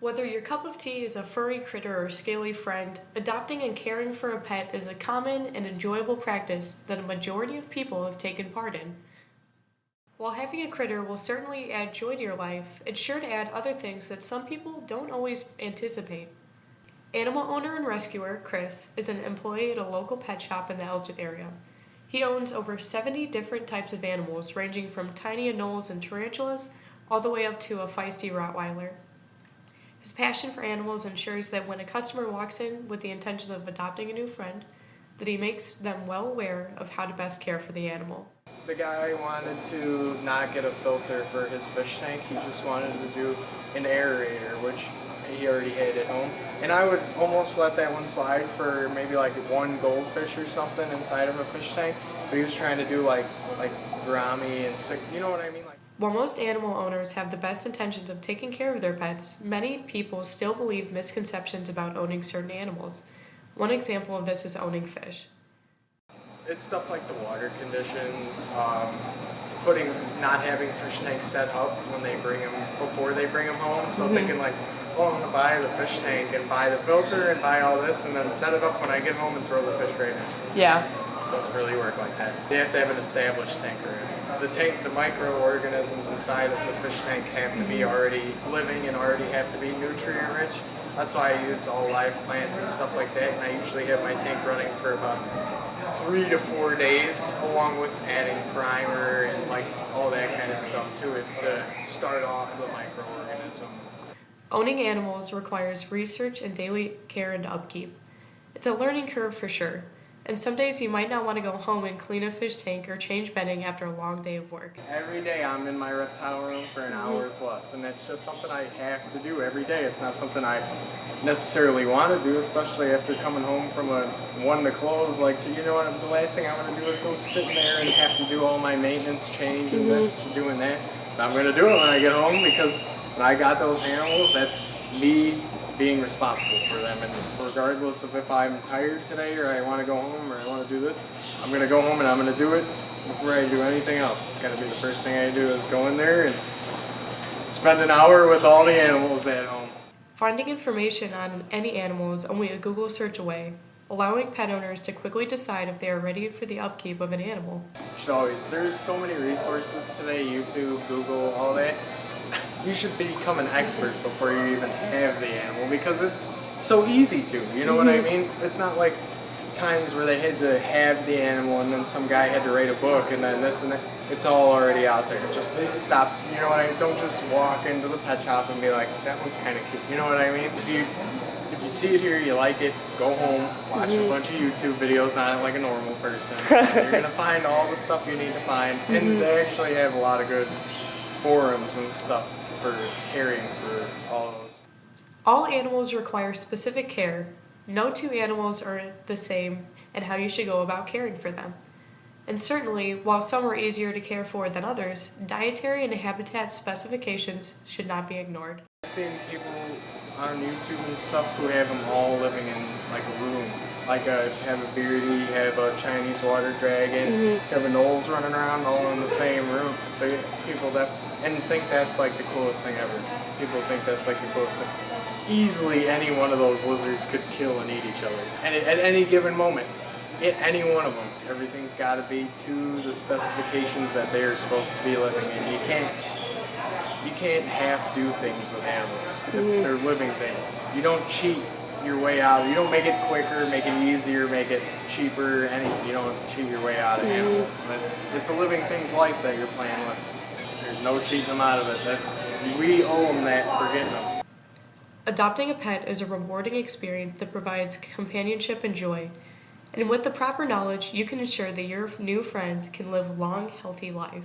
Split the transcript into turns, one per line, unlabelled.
Whether your cup of tea is a furry critter or scaly friend, adopting and caring for a pet is a common and enjoyable practice that a majority of people have taken part in. While having a critter will certainly add joy to your life, it's sure to add other things that some people don't always anticipate. Animal owner and rescuer Chris is an employee at a local pet shop in the Elgin area. He owns over 70 different types of animals, ranging from tiny anoles and tarantulas all the way up to a feisty Rottweiler. His passion for animals ensures that when a customer walks in with the intention of adopting a new friend, that he makes them well aware of how to best care for the animal.
The guy wanted to not get a filter for his fish tank. He just wanted to do an aerator, which he already had at home. And I would almost let that one slide for maybe like one goldfish or something inside of a fish tank. But he was trying to do like gourami and sick, you know what I mean?
While most animal owners have the best intentions of taking care of their pets, many people still believe misconceptions about owning certain animals. One example of this is owning fish.
It's stuff like the water conditions, not having fish tanks set up when they bring them, before they bring them home, so thinking like, oh, I'm gonna buy the fish tank and buy the filter and buy all this and then set it up when I get home and throw the fish right in.
Yeah.
It doesn't really work like that. You have to have an established tank already. The microorganisms inside of the fish tank have to be already living and already have to be nutrient rich. That's why I use all live plants and stuff like that, and I usually have my tank running for about 3 to 4 days, along with adding primer and like all that kind of stuff to it to start off the microorganism.
Owning animals requires research and daily care and upkeep. It's a learning curve for sure, and some days you might not want to go home and clean a fish tank or change bedding after a long day of work.
Every day I'm in my reptile room for an hour plus, and that's just something I have to do every day. It's not something I necessarily want to do, especially after coming home from a one to close. Like, you know what, the last thing I want to do is go sit in there and have to do all my maintenance change and this, doing that. But I'm going to do it when I get home, because when I got those animals, that's me being responsible for them. And regardless of if I'm tired today or I want to go home or I want to do this, I'm going to go home and I'm going to do it before I do anything else. It's going to be the first thing I do is go in there and spend an hour with all the animals at home.
Finding information on any animal is only a Google search away, allowing pet owners to quickly decide if they are ready for the upkeep of an animal.
There's so many resources today, YouTube, Google, all that. You should become an expert before you even have the animal, because it's so easy to, you know what I mean? It's not like times where they had to have the animal and then some guy had to write a book and then this and that. It's all already out there. Just stop, you know what I mean? Don't just walk into the pet shop and be like, that one's kind of cute, you know what I mean? If you see it here, you like it, go home, watch a bunch of YouTube videos on it like a normal person. You're going to find all the stuff you need to find, and they actually have a lot of good forums and stuff for caring for all those.
All animals require specific care. No two animals are the same in how you should go about caring for them. And certainly, while some are easier to care for than others, dietary and habitat specifications should not be ignored.
I've seen people on YouTube and stuff who have them all living in like a room. Like have a beardy, have a Chinese water dragon, have a Knowles running around all in the same room. So people think that's like the coolest thing ever. People think that's like the coolest thing. Easily any one of those lizards could kill and eat each other. And at any given moment, any one of them, everything's got to be to the specifications that they're supposed to be living in. You can't half do things with animals. They're living things. You don't cheat your way out. You don't make it quicker, make it easier, make it cheaper. You don't cheat your way out of animals. It's a living thing's life that you're playing with. There's no cheating them out of it. We owe them that for getting them.
Adopting a pet is a rewarding experience that provides companionship and joy. And with the proper knowledge, you can ensure that your new friend can live a long, healthy life.